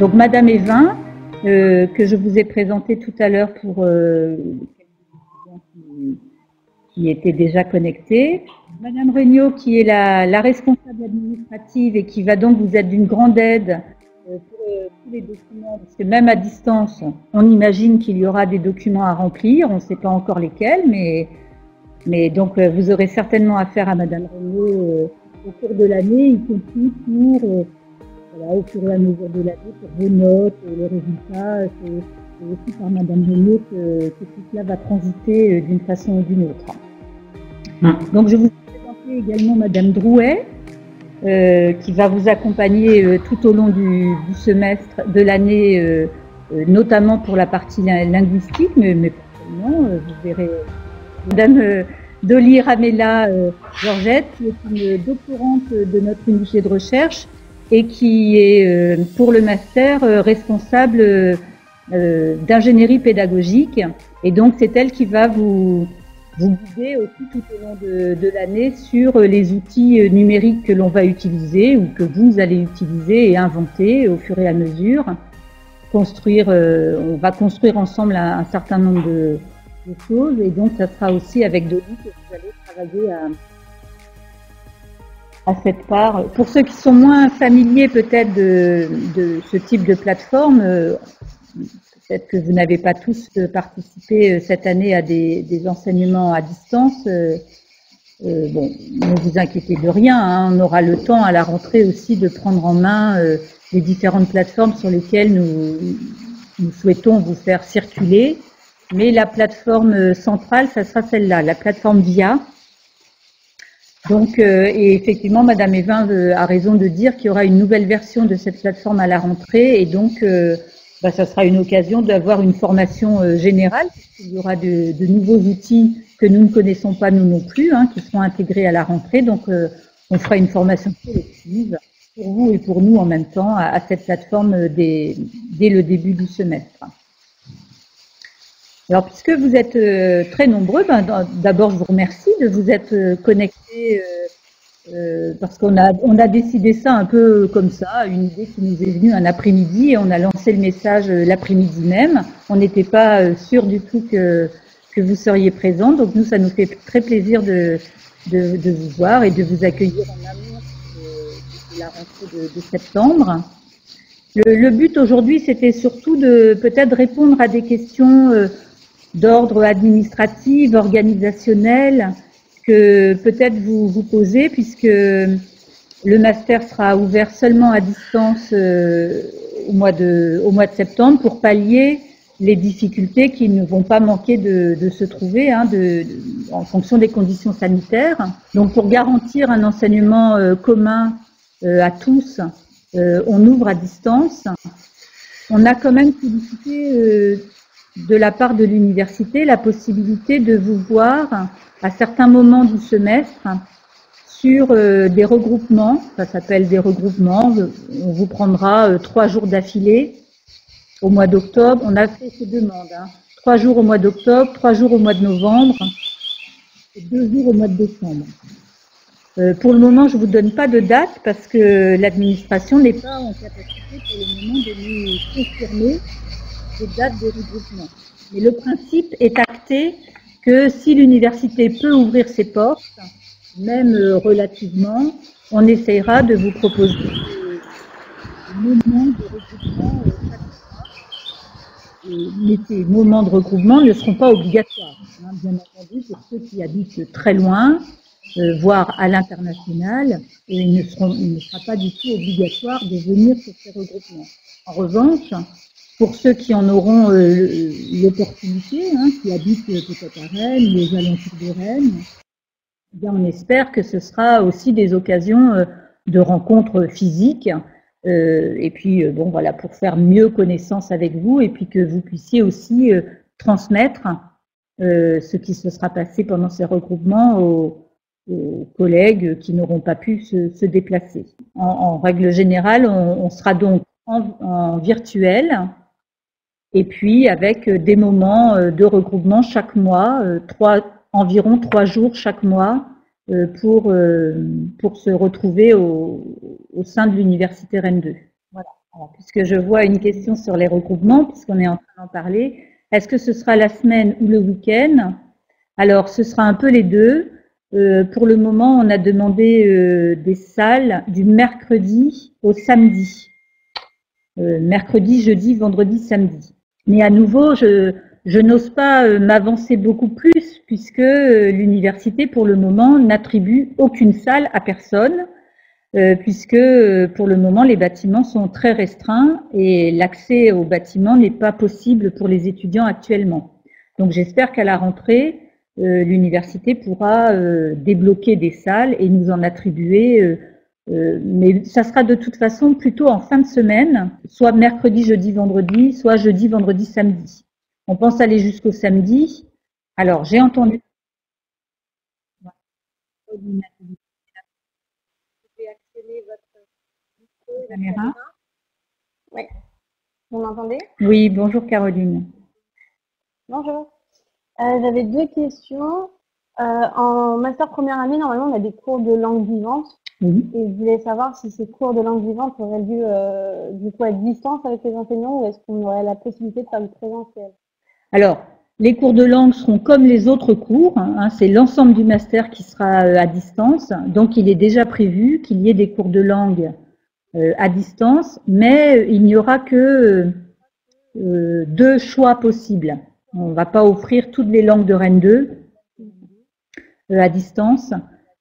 Donc Madame Evin, que je vous ai présentée tout à l'heure pour qui était déjà connectés. Madame Regnault, qui est la responsable administrative et qui va donc vous être d'une grande aide pour tous les documents, parce que même à distance, on imagine qu'il y aura des documents à remplir, on ne sait pas encore lesquels, mais donc vous aurez certainement affaire à Madame Regnault au cours de l'année, y compris pour, voilà, au fur et à mesure de l'année, pour vos notes, les résultats. C'est aussi par Madame Regnault que tout cela va transiter d'une façon ou d'une autre. Donc je vous ai présenté également Madame Drouet, qui va vous accompagner tout au long du semestre de l'année, notamment pour la partie linguistique, mais pas seulement, vous verrez. Madame Dolly Ramella Georgette, qui est une doctorante de notre unité de recherche et qui est pour le master responsable d'ingénierie pédagogique. Et donc c'est elle qui va vous guider aussi tout au long de l'année sur les outils numériques que l'on va utiliser ou que vous allez utiliser et inventer au fur et à mesure. On va construire ensemble un certain nombre de choses et donc ça sera aussi avec Dolly que vous allez travailler à cette part. Pour ceux qui sont moins familiers peut-être de ce type de plateforme, peut-être que vous n'avez pas tous participé cette année à des enseignements à distance. Bon, ne vous inquiétez de rien, hein, on aura le temps à la rentrée aussi de prendre en main les différentes plateformes sur lesquelles nous souhaitons vous faire circuler. Mais la plateforme centrale, ça sera celle-là, la plateforme VIA. Donc, et effectivement, Madame Evin a raison de dire qu'il y aura une nouvelle version de cette plateforme à la rentrée, et donc, ça sera une occasion d'avoir une formation générale, puisqu'il y aura de nouveaux outils que nous ne connaissons pas nous non plus, hein, qui seront intégrés à la rentrée. Donc, on fera une formation collective pour vous et pour nous en même temps à cette plateforme dès le début du semestre. Alors, puisque vous êtes très nombreux, d'abord je vous remercie de vous être connectés parce qu'on a décidé ça un peu comme ça, une idée qui nous est venue un après-midi et on a lancé le message l'après-midi même. On n'était pas sûr du tout que vous seriez présents, donc nous ça nous fait très plaisir de vous voir et de vous accueillir en amont de la rentrée de septembre. Le but aujourd'hui, c'était surtout de peut-être répondre à des questions d'ordre administratif, organisationnel, que peut-être vous posez, puisque le master sera ouvert seulement à distance au mois de septembre pour pallier les difficultés qui ne vont pas manquer de se trouver en fonction des conditions sanitaires. Donc pour garantir un enseignement commun à tous, on ouvre à distance. On a quand même sollicité de la part de l'université la possibilité de vous voir à certains moments du semestre sur des regroupements. Ça s'appelle des regroupements. On vous prendra 3 jours d'affilée au mois d'octobre. On a fait ces demandes. 3 jours au mois d'octobre, 3 jours au mois de novembre et 2 jours au mois de décembre. Pour le moment, je ne vous donne pas de date parce que l'administration n'est pas en capacité pour le moment de nous confirmer des dates de regroupement. Mais le principe est acté que si l'université peut ouvrir ses portes, même relativement, on essayera de vous proposer des moments de regroupement chaque mois. Mais ces moments de regroupement ne seront pas obligatoires, bien entendu, pour ceux qui habitent très loin, voire à l'international, et il ne sera pas du tout obligatoire de venir sur ces regroupements. En revanche, pour ceux qui en auront l'opportunité, qui habitent peut-être à Rennes, les alentours de Rennes, bien on espère que ce sera aussi des occasions de rencontres physiques, et puis bon voilà, pour faire mieux connaissance avec vous, et puis que vous puissiez aussi transmettre ce qui se sera passé pendant ces regroupements aux collègues qui n'auront pas pu se déplacer. En règle générale, on sera donc en virtuel, et puis avec des moments de regroupement chaque mois, environ 3 jours chaque mois pour se retrouver au sein de l'université Rennes 2. Voilà. Alors, puisque je vois une question sur les regroupements, puisqu'on est en train d'en parler, est-ce que ce sera la semaine ou le week-end? Alors, ce sera un peu les deux. Pour le moment, on a demandé des salles du mercredi au samedi. Mercredi, jeudi, vendredi, samedi. Mais à nouveau, je n'ose pas m'avancer beaucoup plus puisque l'université, pour le moment, n'attribue aucune salle à personne, puisque pour le moment, les bâtiments sont très restreints et l'accès aux bâtiments n'est pas possible pour les étudiants actuellement. Donc j'espère qu'à la rentrée, l'université pourra débloquer des salles et nous en attribuer, mais ça sera de toute façon plutôt en fin de semaine, soit mercredi, jeudi, vendredi, soit jeudi, vendredi, samedi. On pense aller jusqu'au samedi. Alors, j'ai entendu. Vous pouvez actionner votre caméra. Oui. Vous m'entendez? Oui, bonjour Caroline. Bonjour. J'avais deux questions. En master première année, normalement, on a des cours de langue vivante. Oui. Et je voulais savoir si ces cours de langue vivante auraient lieu du coup à distance avec les enseignants ou est-ce qu'on aurait la possibilité de faire du présentiel? Alors, les cours de langue seront comme les autres cours, hein, c'est l'ensemble du master qui sera à distance. Donc, il est déjà prévu qu'il y ait des cours de langue à distance, mais il n'y aura que deux choix possibles. On ne va pas offrir toutes les langues de Rennes 2 à distance.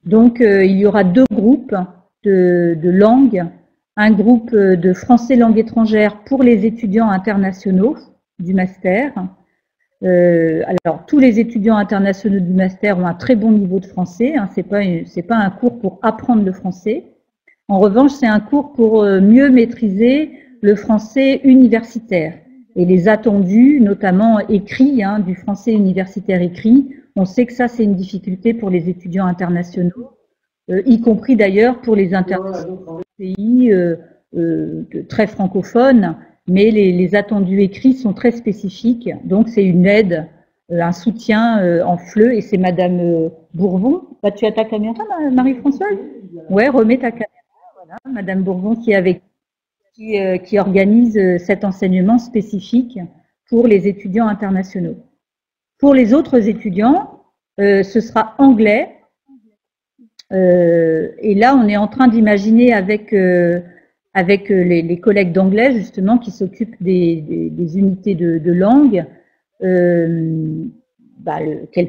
Donc, il y aura deux groupes de langues. Un groupe de français langue étrangère pour les étudiants internationaux du master. Alors, tous les étudiants internationaux du master ont un très bon niveau de français. Hein, c'est pas un cours pour apprendre le français. En revanche, c'est un cours pour mieux maîtriser le français universitaire et les attendus, notamment écrits, hein, du français universitaire écrit. On sait que ça, c'est une difficulté pour les étudiants internationaux, y compris d'ailleurs pour les internationaux de pays très francophones, mais les attendus écrits sont très spécifiques. Donc, c'est une aide, un soutien en FLE, et c'est Madame Bourvon. Bah, tu as ta caméra, Marie-Françoise? Ouais, remets ta caméra. Voilà, Madame Bourvon qui organise cet enseignement spécifique pour les étudiants internationaux. Pour les autres étudiants, ce sera anglais. Et là, on est en train d'imaginer avec les collègues d'anglais, justement, qui s'occupent des unités de langue, quel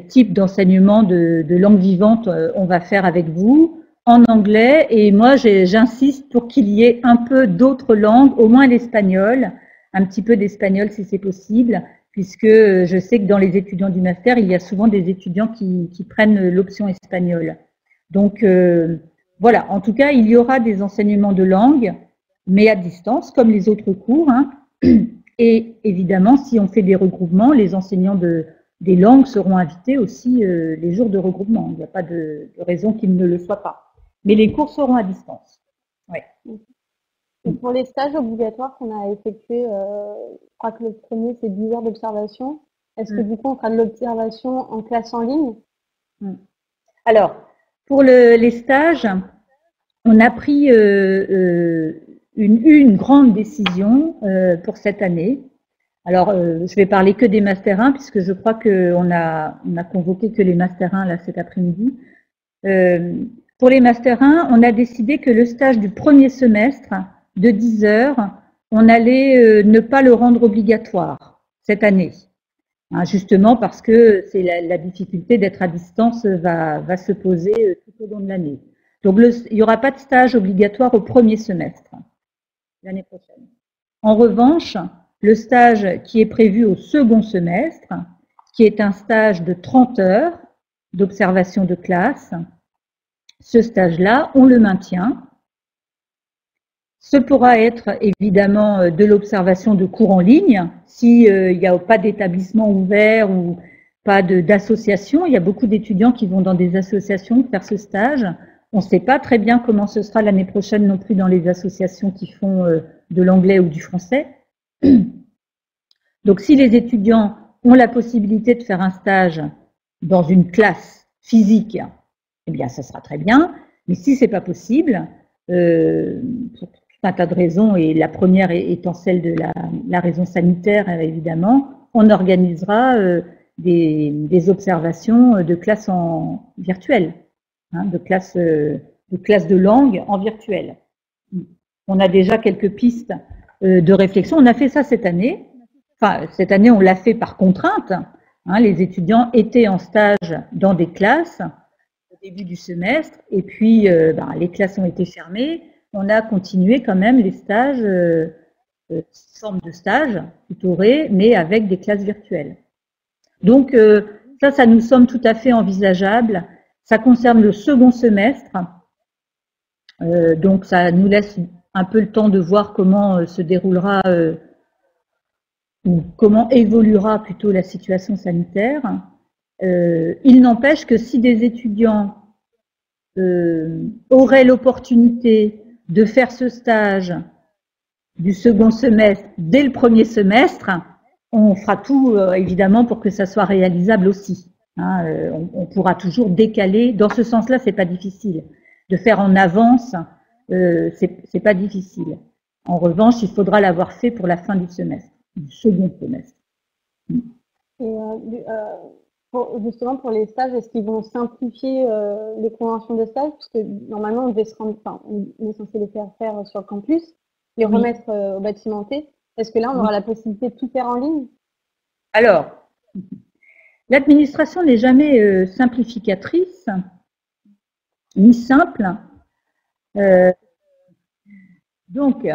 type d'enseignement de langue vivante on va faire avec vous en anglais. Et moi, j'insiste pour qu'il y ait un peu d'autres langues, au moins l'espagnol, un petit peu d'espagnol si c'est possible, puisque je sais que dans les étudiants du master, il y a souvent des étudiants qui prennent l'option espagnole. Donc, voilà, en tout cas, il y aura des enseignements de langue, mais à distance, comme les autres cours. Hein. Et évidemment, si on fait des regroupements, les enseignants des langues seront invités aussi les jours de regroupement. Il n'y a pas de raison qu'ils ne le soient pas. Mais les cours seront à distance. Ouais. Et pour les stages obligatoires qu'on a effectués, je crois que le premier, c'est 10 heures d'observation. Est-ce que du coup, on fera de l'observation en classe en ligne? Alors, pour les stages, on a pris une grande décision pour cette année. Alors, je vais parler que des Master 1, puisque je crois qu'on a convoqué que les Master 1 là, cet après-midi. Pour les Master 1, on a décidé que le stage du premier semestre de 10 heures, on allait ne pas le rendre obligatoire cette année. Hein, justement parce que c'est la difficulté d'être à distance va se poser tout au long de l'année. Donc, il n'y aura pas de stage obligatoire au premier semestre l'année prochaine. En revanche, le stage qui est prévu au second semestre, qui est un stage de 30 heures d'observation de classe, ce stage-là, on le maintient. Ce pourra être évidemment de l'observation de cours en ligne, s'il n'y a pas d'établissement ouvert ou pas d'association. Il y a beaucoup d'étudiants qui vont dans des associations faire ce stage. On ne sait pas très bien comment ce sera l'année prochaine non plus dans les associations qui font de l'anglais ou du français. Donc, si les étudiants ont la possibilité de faire un stage dans une classe physique, eh bien, ça sera très bien. Mais si c'est pas possible, pour un tas de raisons, et la première étant celle de la raison sanitaire, évidemment, on organisera des observations de classe en virtuel, hein, de classe de langue en virtuel. On a déjà quelques pistes de réflexion. On a fait ça cette année. Enfin, cette année, on l'a fait par contrainte. Hein, les étudiants étaient en stage dans des classes au début du semestre, et puis les classes ont été fermées. On a continué quand même les stages, forme de stage, tutoré, mais avec des classes virtuelles. Donc ça nous semble tout à fait envisageable. Ça concerne le second semestre, donc ça nous laisse un peu le temps de voir comment se déroulera ou comment évoluera plutôt la situation sanitaire. Il n'empêche que si des étudiants auraient l'opportunité de faire ce stage du second semestre dès le premier semestre, on fera tout évidemment pour que ça soit réalisable aussi. Hein, on pourra toujours décaler. Dans ce sens-là, c'est pas difficile. De faire en avance, c'est pas difficile. En revanche, il faudra l'avoir fait pour la fin du semestre, du second semestre. Et justement pour les stages, est-ce qu'ils vont simplifier les conventions de stage? Parce que normalement, on devait se rendre, enfin, on est censé les faire sur le campus, les remettre au bâtiment T. Est-ce que là, on aura la possibilité de tout faire en ligne? Alors, l'administration n'est jamais simplificatrice, ni simple. Donc,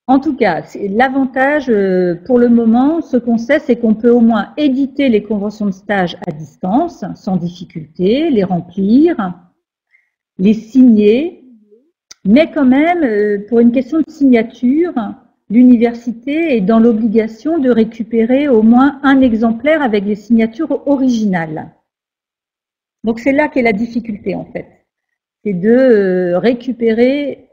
en tout cas, l'avantage pour le moment, ce qu'on sait, c'est qu'on peut au moins éditer les conventions de stage à distance, sans difficulté, les remplir, les signer, mais quand même, pour une question de signature, l'université est dans l'obligation de récupérer au moins un exemplaire avec les signatures originales. Donc c'est là qu'est la difficulté en fait, c'est de récupérer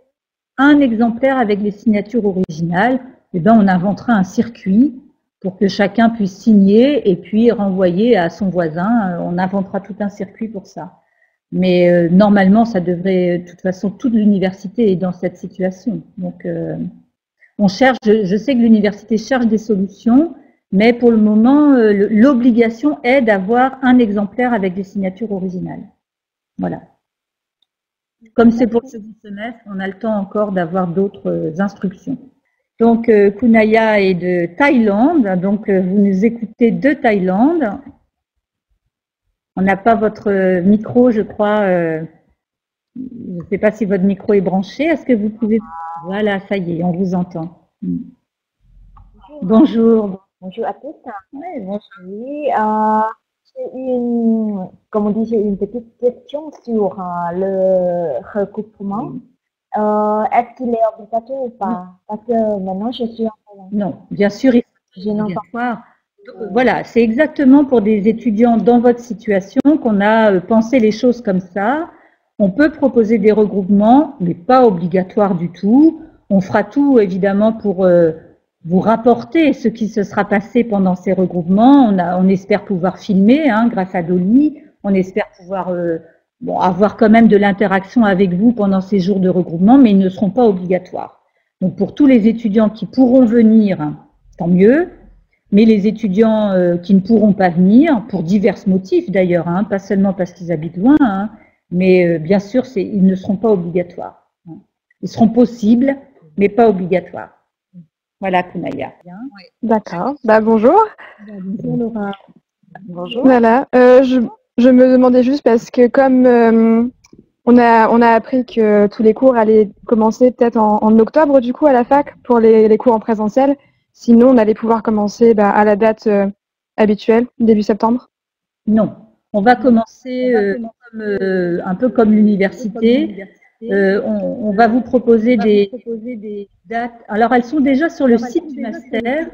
un exemplaire avec les signatures originales. Et ben on inventera un circuit pour que chacun puisse signer et puis renvoyer à son voisin. On inventera tout un circuit pour ça. Mais normalement, ça devrait, de toute façon, toute l'université est dans cette situation. Donc, on cherche. Je sais que l'université cherche des solutions, mais pour le moment, l'obligation est d'avoir un exemplaire avec des signatures originales. Voilà. Comme c'est pour le second semestre, on a le temps encore d'avoir d'autres instructions. Donc, Kunaya est de Thaïlande. Donc, vous nous écoutez de Thaïlande. On n'a pas votre micro, je crois. Je ne sais pas si votre micro est branché. Est-ce que vous pouvez... Voilà, ça y est, on vous entend. Bonjour. Bonjour à tous. Ouais, bonjour. Oui, comme on dit, j'ai une petite question sur le recouvrement. Est-ce qu'il est obligatoire ou pas? Parce que maintenant, je suis en Thaïlande. Non, bien sûr, il Je n'en parle pas. Voilà, c'est exactement pour des étudiants dans votre situation qu'on a pensé les choses comme ça. On peut proposer des regroupements, mais pas obligatoire du tout. On fera tout, évidemment, pour vous rapporter ce qui se sera passé pendant ces regroupements. On espère pouvoir filmer grâce à Dolly. On espère pouvoir avoir quand même de l'interaction avec vous pendant ces jours de regroupement, mais ils ne seront pas obligatoires. Donc, pour tous les étudiants qui pourront venir, tant mieux. Mais les étudiants qui ne pourront pas venir, pour divers motifs d'ailleurs, pas seulement parce qu'ils habitent loin, mais bien sûr, ils ne seront pas obligatoires. Ils seront possibles, mais pas obligatoires. Voilà, Kunaya. D'accord. Bah, bonjour. Bonjour, Laura. Bonjour. Voilà. Je me demandais juste parce que comme on a appris que tous les cours allaient commencer peut-être en octobre du coup à la fac pour les cours en présentiel. Sinon, on allait pouvoir commencer à la date habituelle, début septembre. Non, on va commencer un peu comme l'université. On va vous proposer des dates. Alors, elles sont déjà sur le site du master.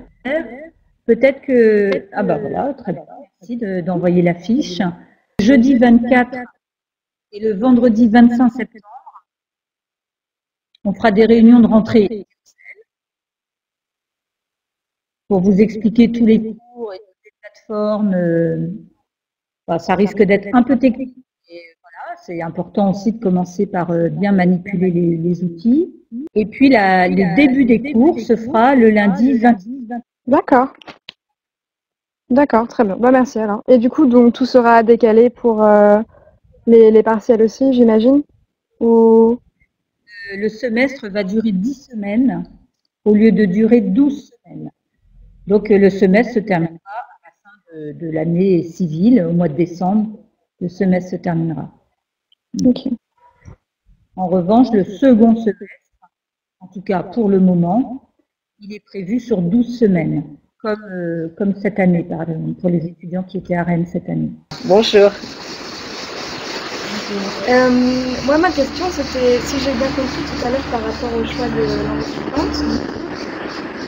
Peut-être que... Ah bah voilà, très bien. Merci d'envoyer la fiche. Jeudi 24 et le vendredi 25 septembre, on fera des réunions de rentrée pour vous expliquer tous les cours et toutes les plateformes. Ça risque d'être un peu technique. Et voilà, c'est important aussi de commencer par bien manipuler les outils. Et puis le début des cours se fera le lundi 26. D'accord. D'accord, très bien. Bah, merci alors. Et du coup, donc tout sera décalé pour les partiels aussi, j'imagine? Ou... Le semestre va durer 10 semaines au lieu de durer 12 semaines. Donc le semestre se terminera à la fin de l'année civile, au mois de décembre. Le semestre se terminera. Ok. En revanche, le second semestre, en tout cas pour le moment, il est prévu sur 12 semaines, comme cette année, par exemple, pour les étudiants qui étaient à Rennes cette année. Bonjour. Moi, ma question, c'était, si j'ai bien compris tout à l'heure par rapport au choix de langue suivante,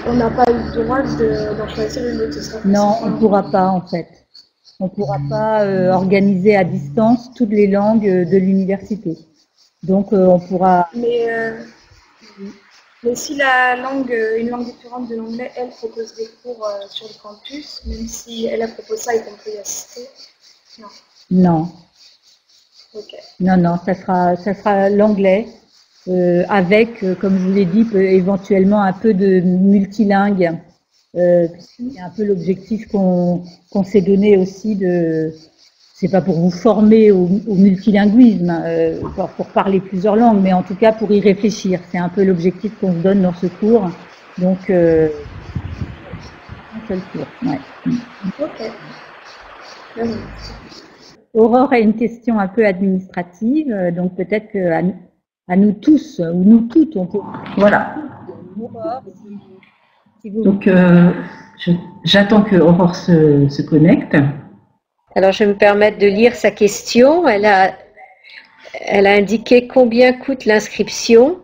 on n'a pas eu le droit d'en choisir une autre. Non, on ne pourra pas, en fait. On ne pourra pas organiser à distance toutes les langues de l'université. Donc, on pourra... Mais si une langue différente de l'anglais, elle propose des cours sur le campus, même si elle propose ça et qu'on peut y assister, non. Non. Okay. Non, ça sera l'anglais avec, comme je vous l'ai dit, éventuellement un peu de multilingue. C'est un peu l'objectif qu'on s'est donné aussi c'est pas pour vous former au multilinguisme, pour parler plusieurs langues, mais en tout cas pour y réfléchir. C'est un peu l'objectif qu'on se donne dans ce cours. Donc, un seul cours. Ouais. Ok. Merci. Aurore a une question un peu administrative, donc peut-être qu'à nous tous, ou nous toutes, on peut... Voilà. Aurore, si vous... Donc, j'attends que Aurore se connecte. Alors, je vais me permettre de lire sa question. Elle a indiqué combien coûte l'inscription.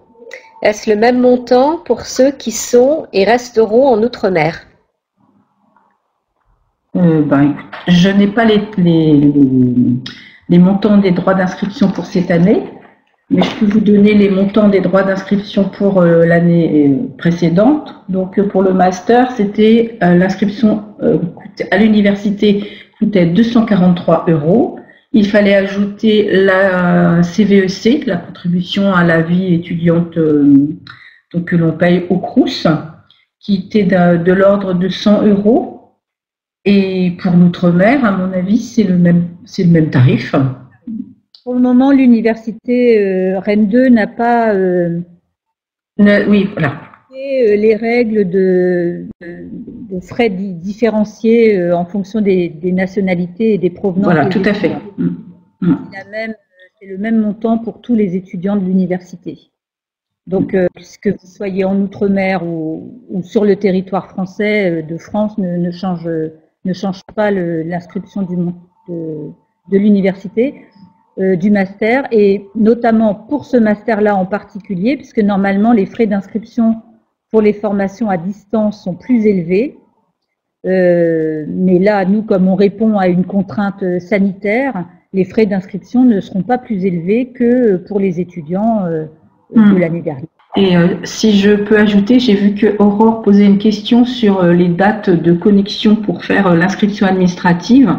Est-ce le même montant pour ceux qui sont et resteront en Outre-mer? Écoute, je n'ai pas les montants des droits d'inscription pour cette année, mais je peux vous donner les montants des droits d'inscription pour l'année précédente. Donc, pour le master, c'était l'inscription à l'université coûtait 243 €. Il fallait ajouter la CVEC, la contribution à la vie étudiante donc que l'on paye au Crous, qui était de l'ordre de 100 €. Et pour l'outre-mer, à mon avis, c'est le même tarif. Pour le moment, l'université Rennes 2 n'a pas oui, voilà. Les règles de frais différenciés en fonction des nationalités et des provenances. Voilà, tout à fait. C'est le même montant pour tous les étudiants de l'université. Donc, que vous soyez en Outre-mer ou sur le territoire français de France ne change pas l'inscription de l'université, du master, et notamment pour ce master-là en particulier, puisque normalement les frais d'inscription pour les formations à distance sont plus élevés. Mais là, nous, comme on répond à une contrainte sanitaire, les frais d'inscription ne seront pas plus élevés que pour les étudiants de l'année dernière. Et si je peux ajouter, j'ai vu que Aurore posait une question sur les dates de connexion pour faire l'inscription administrative.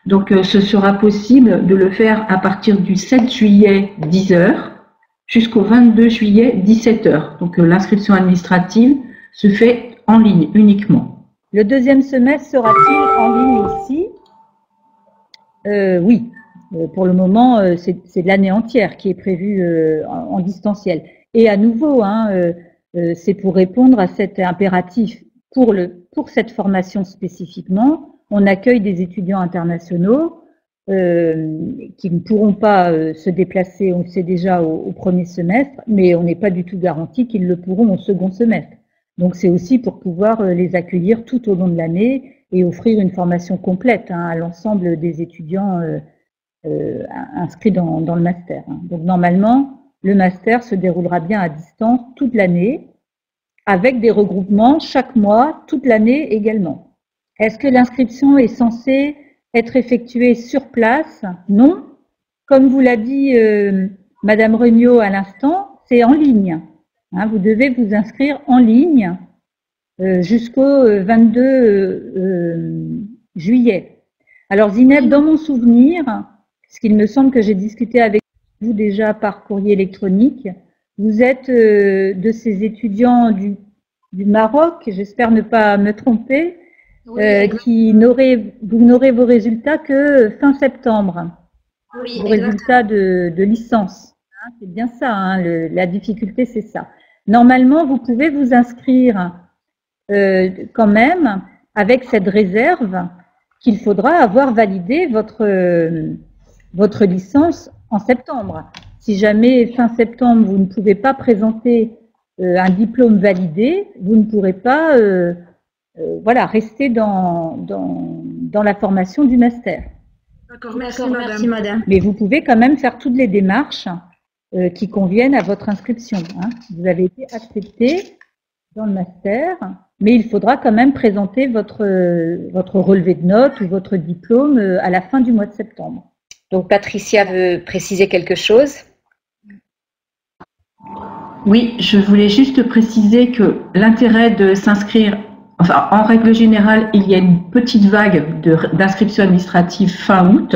Donc, ce sera possible de le faire à partir du 7 juillet 10 h jusqu'au 22 juillet 17 h. Donc, l'inscription administrative se fait en ligne uniquement. Le deuxième semestre sera-t-il en ligne aussi? Oui. Pour le moment, c'est l'année entière qui est prévue en distanciel. Et à nouveau, c'est pour répondre à cet impératif. Pour cette formation spécifiquement, on accueille des étudiants internationaux qui ne pourront pas se déplacer, on le sait déjà, au premier semestre, mais on n'est pas du tout garanti qu'ils le pourront au second semestre. Donc c'est aussi pour pouvoir les accueillir tout au long de l'année et offrir une formation complète à l'ensemble des étudiants inscrits dans le master. Donc normalement, le master se déroulera bien à distance toute l'année, avec des regroupements chaque mois, toute l'année également. Est-ce que l'inscription est censée être effectuée sur place? Non. Comme vous l'a dit Madame Regnault à l'instant, c'est en ligne. Vous devez vous inscrire en ligne jusqu'au 22 juillet. Alors Zineb, dans mon souvenir, parce qu'il me semble que j'ai discuté avec vous déjà par courrier électronique, Vous êtes de ces étudiants du Maroc, j'espère ne pas me tromper, Oui, vous n'aurez vos résultats que fin septembre, oui, vos résultats de licence. Hein, c'est bien ça, hein, la difficulté c'est ça. Normalement, vous pouvez vous inscrire quand même avec cette réserve qu'il faudra avoir validé votre licence en septembre. Si jamais fin septembre, vous ne pouvez pas présenter un diplôme validé, vous ne pourrez pas voilà, rester dans la formation du master. D'accord, merci madame. Mais vous pouvez quand même faire toutes les démarches qui conviennent à votre inscription. Hein. Vous avez été accepté dans le master, mais il faudra quand même présenter votre relevé de notes ou votre diplôme à la fin du mois de septembre. Donc Patricia veut préciser quelque chose. Oui, je voulais juste préciser que l'intérêt de s'inscrire, enfin, en règle générale, il y a une petite vague d'inscription administrative fin août,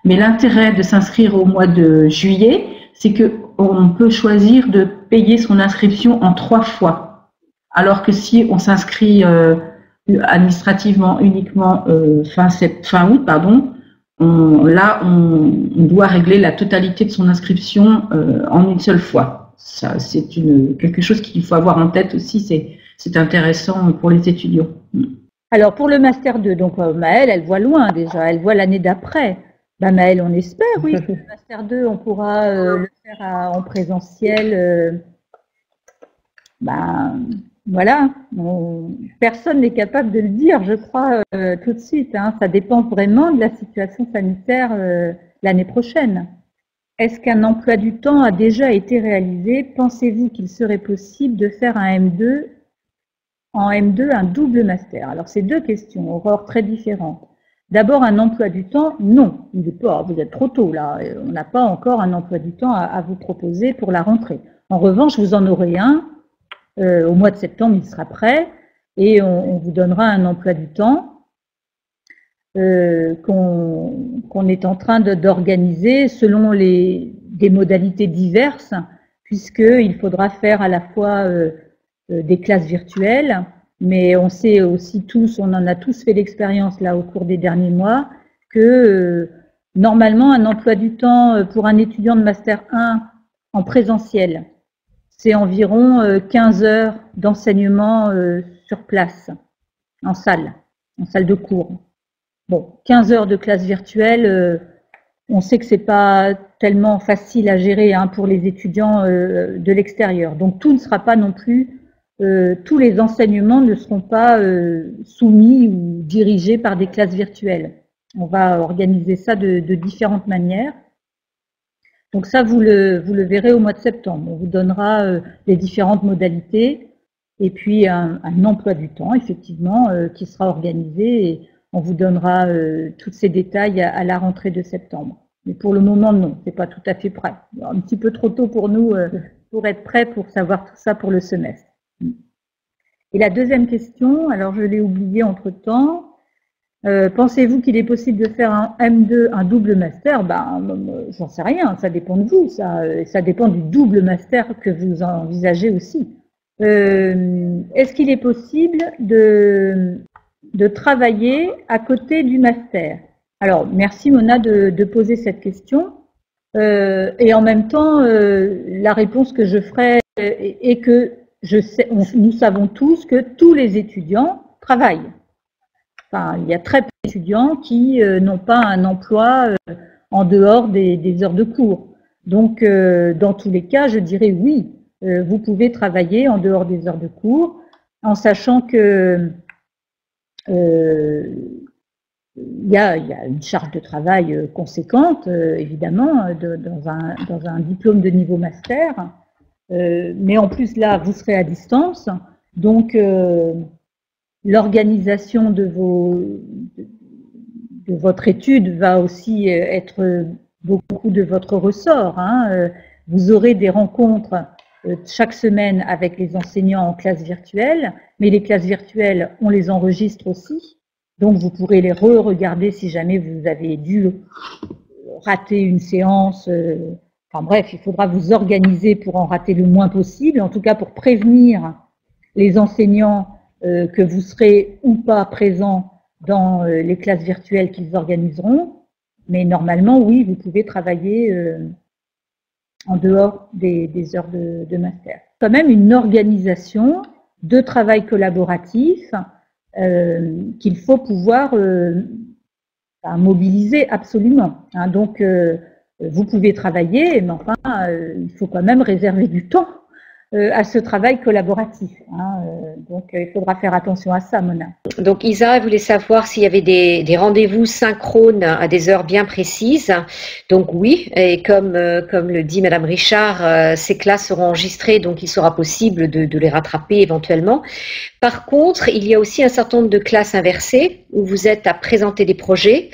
mais l'intérêt de s'inscrire au mois de juillet, c'est qu'on peut choisir de payer son inscription en 3 fois. Alors que si on s'inscrit administrativement uniquement fin août, pardon, on doit régler la totalité de son inscription en une seule fois. Ça, c'est quelque chose qu'il faut avoir en tête aussi, c'est intéressant pour les étudiants. Alors pour le Master 2, donc Maëlle, elle voit loin déjà, elle voit l'année d'après. Maëlle, on espère, oui, que le Master 2, on pourra le faire en présentiel. Voilà, personne n'est capable de le dire, je crois, tout de suite. Hein. Ça dépend vraiment de la situation sanitaire l'année prochaine. Est-ce qu'un emploi du temps a déjà été réalisé? Pensez-vous qu'il serait possible de faire en M2 un double master? Alors, c'est 2 questions, Aurore, très différentes. D'abord, un emploi du temps, non, il est pas, vous êtes trop tôt là, on n'a pas encore un emploi du temps à vous proposer pour la rentrée. En revanche, vous en aurez un, au mois de septembre, il sera prêt, et on vous donnera un emploi du temps qu'on est en train d'organiser selon des modalités diverses, puisqu'il faudra faire à la fois des classes virtuelles, mais on sait aussi tous, on en a tous fait l'expérience là au cours des derniers mois, que normalement un emploi du temps pour un étudiant de Master 1 en présentiel, c'est environ 15 heures d'enseignement sur place, en salle de cours. Bon, 15 heures de classe virtuelle, on sait que c'est pas tellement facile à gérer hein, pour les étudiants de l'extérieur. Donc tout ne sera pas non plus, tous les enseignements ne seront pas soumis ou dirigés par des classes virtuelles. On va organiser ça de différentes manières. Donc ça, vous le verrez au mois de septembre. On vous donnera les différentes modalités et puis un emploi du temps, effectivement, qui sera organisé. Et on vous donnera tous ces détails à la rentrée de septembre. Mais pour le moment, non, c'est pas tout à fait prêt. Un petit peu trop tôt pour nous pour être prêts pour savoir tout ça pour le semestre. Et la deuxième question, alors je l'ai oubliée entre-temps. Pensez-vous qu'il est possible de faire un M2, un double master? J'en sais rien, ça dépend de vous, ça dépend du double master que vous envisagez aussi. Est-ce qu'il est possible de travailler à côté du master? Alors, merci Mona de poser cette question. Et en même temps, la réponse que je ferai est que nous savons tous que tous les étudiants travaillent. Enfin, il y a très peu d'étudiants qui n'ont pas un emploi en dehors des heures de cours. Donc, dans tous les cas, je dirais oui, vous pouvez travailler en dehors des heures de cours, en sachant que il y a une charge de travail conséquente, évidemment, dans un diplôme de niveau master. Mais en plus, là, vous serez à distance. Donc, l'organisation de votre étude va aussi être beaucoup de votre ressort. Hein. Vous aurez des rencontres chaque semaine avec les enseignants en classe virtuelle, mais les classes virtuelles, on les enregistre aussi. Donc, vous pourrez les re-regarder si jamais vous avez dû rater une séance enfin bref, il faudra vous organiser pour en rater le moins possible, en tout cas pour prévenir les enseignants que vous serez ou pas présents dans les classes virtuelles qu'ils organiseront. Mais normalement, oui, vous pouvez travailler en dehors des heures de master. Quand même une organisation de travail collaboratif qu'il faut pouvoir mobiliser absolument. Hein. Donc, vous pouvez travailler, mais enfin, il faut quand même réserver du temps à ce travail collaboratif. Hein. Donc, il faudra faire attention à ça, Mona. Donc, Isa voulait savoir s'il y avait des rendez-vous synchrones à des heures bien précises. Donc, oui, et comme le dit Madame Richard, ces classes seront enregistrées, donc il sera possible de les rattraper éventuellement. Par contre, il y a aussi un certain nombre de classes inversées où vous êtes à présenter des projets.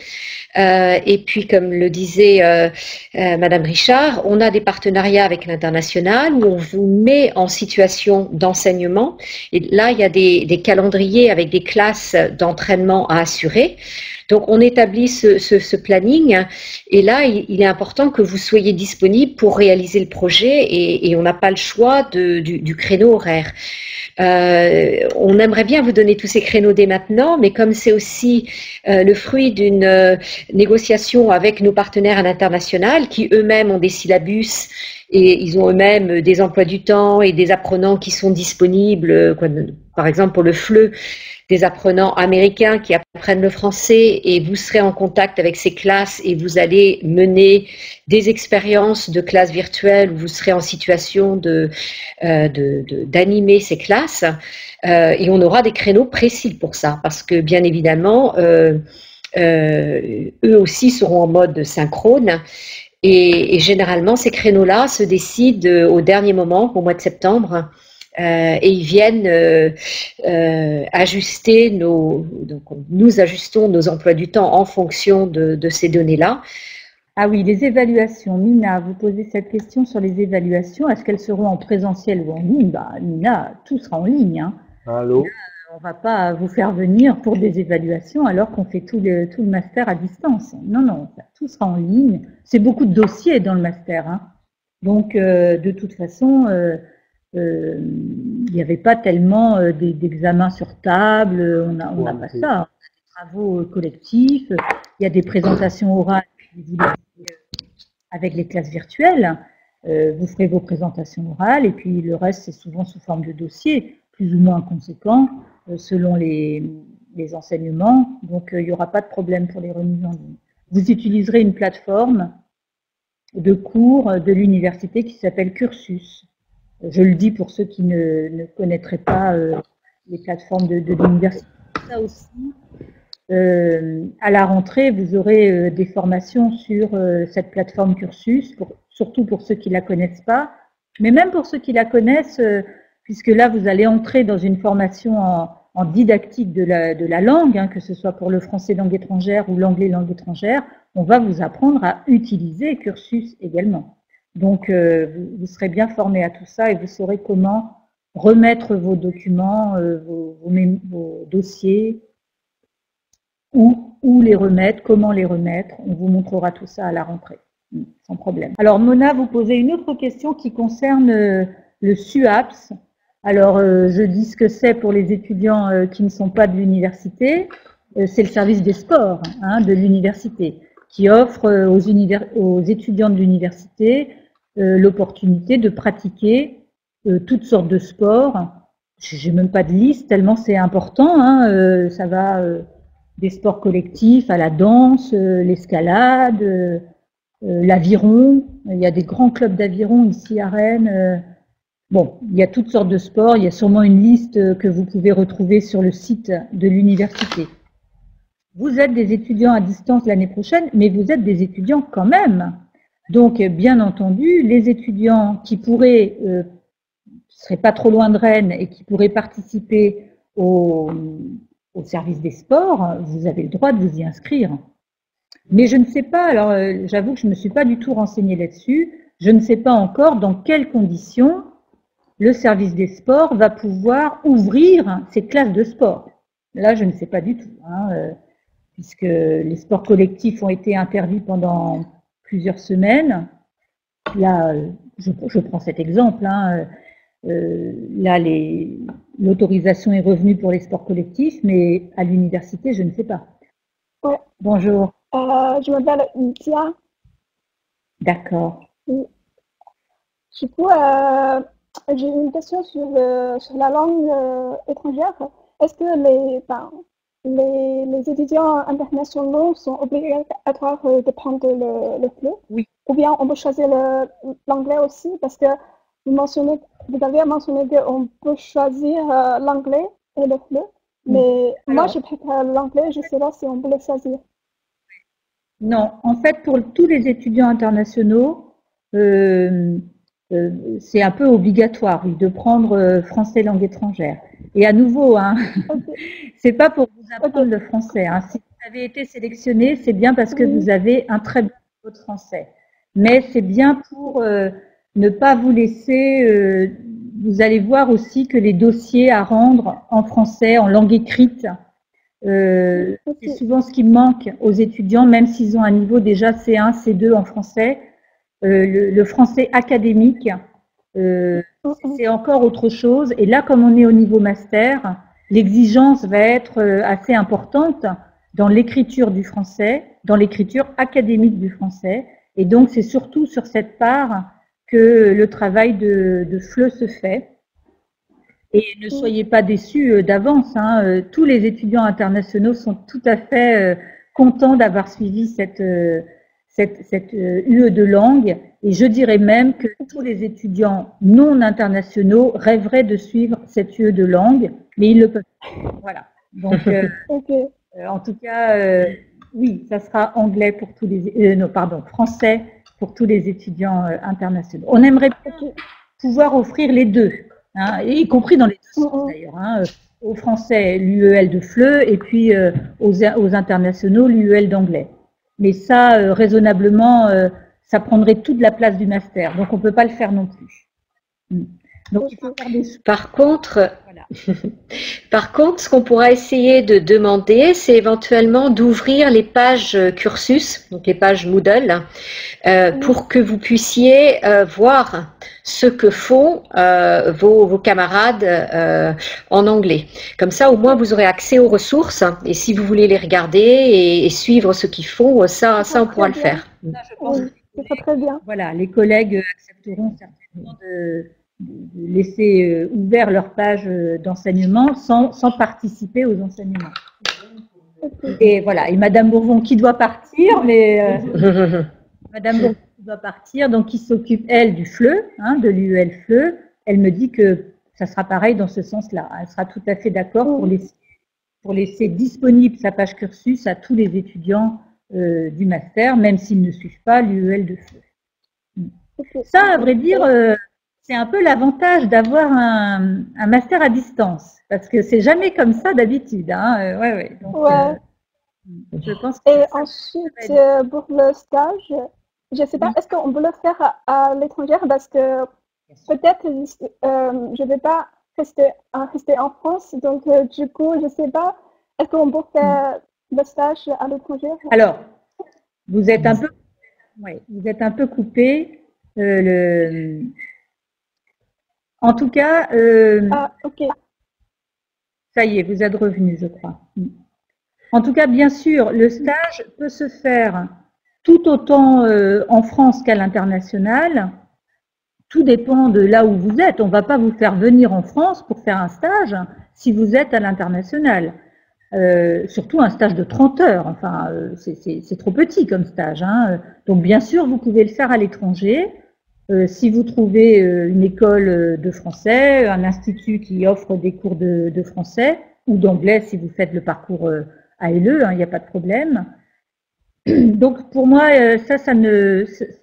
Et puis, comme le disait Madame Richard, on a des partenariats avec l'international où on vous met en situation d'enseignement. Et là, il y a des calendriers avec des classes d'entraînement à assurer. Donc, on établit ce planning et là, il est important que vous soyez disponible pour réaliser le projet et on n'a pas le choix du créneau horaire. On aimerait bien vous donner tous ces créneaux dès maintenant, mais comme c'est aussi le fruit d'une négociation avec nos partenaires à l'international qui eux-mêmes ont des syllabus et ils ont eux-mêmes des emplois du temps et des apprenants qui sont disponibles, par exemple pour le FLE, des apprenants américains qui apprennent le français et vous serez en contact avec ces classes et vous allez mener des expériences de classes virtuelles où vous serez en situation d'animer ces classes et on aura des créneaux précis pour ça parce que bien évidemment eux aussi seront en mode synchrone et généralement ces créneaux-là se décident au dernier moment, au mois de septembre. Et ils viennent ajuster donc nous ajustons nos emplois du temps en fonction de ces données-là. Ah oui, les évaluations. Mina, vous posez cette question sur les évaluations. Est-ce qu'elles seront en présentiel ou en ligne? Mina, tout sera en ligne. Hein. Allô? On ne va pas vous faire venir pour des évaluations alors qu'on fait tout le master à distance. Non, tout sera en ligne. C'est beaucoup de dossiers dans le master. Hein. Donc, de toute façon... il n'y avait pas tellement d'examens sur table, on n'a pas ça. On a des travaux collectifs, il y a des présentations orales avec les classes virtuelles. Vous ferez vos présentations orales et puis le reste, c'est souvent sous forme de dossier, plus ou moins conséquent, selon les enseignements. Donc, il n'y aura pas de problème pour les remises en ligne. Vous utiliserez une plateforme de cours de l'université qui s'appelle Cursus. Je le dis pour ceux qui ne connaîtraient pas les plateformes de l'université. Ça aussi, à la rentrée, vous aurez des formations sur cette plateforme Cursus, surtout pour ceux qui ne la connaissent pas, mais même pour ceux qui la connaissent, puisque là, vous allez entrer dans une formation en didactique de la langue, hein, que ce soit pour le français langue étrangère ou l'anglais langue étrangère, on va vous apprendre à utiliser Cursus également. Donc, vous serez bien formé à tout ça et vous saurez comment remettre vos documents, vos dossiers, où les remettre, comment les remettre. On vous montrera tout ça à la rentrée, sans problème. Alors, Mona, vous posez une autre question qui concerne le SUAPS. Alors, je dis ce que c'est pour les étudiants qui ne sont pas de l'université. C'est le service des sports de l'université qui offre aux étudiants de l'université l'opportunité de pratiquer toutes sortes de sports. J'ai même pas de liste tellement c'est important. Ça va des sports collectifs à la danse, l'escalade, l'aviron. Il y a des grands clubs d'aviron ici à Rennes. Bon, il y a toutes sortes de sports. Il y a sûrement une liste que vous pouvez retrouver sur le site de l'université. Vous êtes des étudiants à distance l'année prochaine, mais vous êtes des étudiants quand même. Donc, bien entendu, les étudiants qui pourraient, seraient pas trop loin de Rennes et qui pourraient participer au service des sports, vous avez le droit de vous y inscrire. Mais je ne sais pas, alors j'avoue que je ne me suis pas du tout renseignée là-dessus, je ne sais pas encore dans quelles conditions le service des sports va pouvoir ouvrir ses classes de sport. Là, je ne sais pas du tout, puisque les sports collectifs ont été interdits pendant plusieurs semaines. là, je prends cet exemple, hein, là, l'autorisation est revenue pour les sports collectifs, mais à l'université, je ne sais pas. Ouais. Bonjour. Je m'appelle Tia. D'accord. Du coup, j'ai une question sur la langue étrangère. Est-ce que les étudiants internationaux sont obligatoires de prendre le FLE? Oui. Ou bien on peut choisir l'anglais aussi? Parce que vous avez mentionné qu'on peut choisir l'anglais et le FLE. Mais moi, je préfère l'anglais. Je ne sais pas si on peut le choisir. Non, en fait, pour tous les étudiants internationaux, c'est un peu obligatoire, oui, de prendre français langue étrangère. Et à nouveau, hein, c'est pas pour vous apprendre le français. Hein. Si vous avez été sélectionné, c'est bien parce que vous avez un très bon niveau de français. Mais c'est bien pour ne pas vous laisser. Vous allez voir aussi que les dossiers à rendre en français, en langue écrite, c'est souvent ce qui manque aux étudiants, même s'ils ont un niveau déjà C1, C2 en français. Le français académique, c'est encore autre chose. Et là, comme on est au niveau master, l'exigence va être assez importante dans l'écriture du français, dans l'écriture académique du français. Et donc, c'est surtout sur cette part que le travail de FLE se fait. Et ne soyez pas déçus d'avance. Hein. Tous les étudiants internationaux sont tout à fait contents d'avoir suivi cette UE de langue. Et je dirais même que tous les étudiants non internationaux rêveraient de suivre cette UE de langue, mais ils le peuvent pas. Voilà. Donc, en tout cas, oui, ça sera anglais pour tous les, non, pardon, français pour tous les étudiants internationaux. On aimerait pouvoir offrir les deux. Hein, y compris dans les deux sens d'ailleurs, hein, aux Français l'UEL de FLE et puis aux internationaux l'UEL d'anglais. Mais ça, raisonnablement, ça prendrait toute la place du master, donc on ne peut pas le faire non plus. Donc il faut faire des choix. Par contre, ce qu'on pourra essayer de demander, c'est éventuellement d'ouvrir les pages cursus, donc les pages Moodle, pour que vous puissiez voir ce que font vos camarades en anglais. Comme ça, au moins, vous aurez accès aux ressources et si vous voulez les regarder et suivre ce qu'ils font, ça on pourra le faire. Là, je pense que très bien. Voilà, les collègues accepteront certainement de laisser ouvert leur page d'enseignement sans participer aux enseignements. Et voilà, et Madame Bourvon qui doit partir, mais Madame Bourvon qui doit partir, donc qui s'occupe, elle, du FLE, hein, de l'UEL FLE, elle me dit que ça sera pareil dans ce sens-là. Elle sera tout à fait d'accord pour laisser disponible sa page cursus à tous les étudiants du master, même s'ils ne suivent pas l'UEL de FLE. Ça, à vrai dire, c'est un peu l'avantage d'avoir un master à distance, parce que c'est jamais comme ça d'habitude. Hein. Donc, je pense que et ensuite, pour le stage, je ne sais pas, est-ce qu'on peut le faire à l'étranger? Parce que peut-être je ne vais pas rester en France, donc du coup, je ne sais pas, est-ce qu'on peut faire le stage à l'étranger? Alors, vous êtes un peu coupé. En tout cas, ça y est, vous êtes revenu, je crois. En tout cas, bien sûr, le stage peut se faire tout autant en France qu'à l'international. Tout dépend de là où vous êtes. On ne va pas vous faire venir en France pour faire un stage si vous êtes à l'international. Surtout un stage de 30 heures. Enfin, c'est trop petit comme stage. Hein. Donc, bien sûr, vous pouvez le faire à l'étranger. Si vous trouvez une école de français, un institut qui offre des cours de français ou d'anglais si vous faites le parcours ALE, il n'y a pas de problème. Donc pour moi, il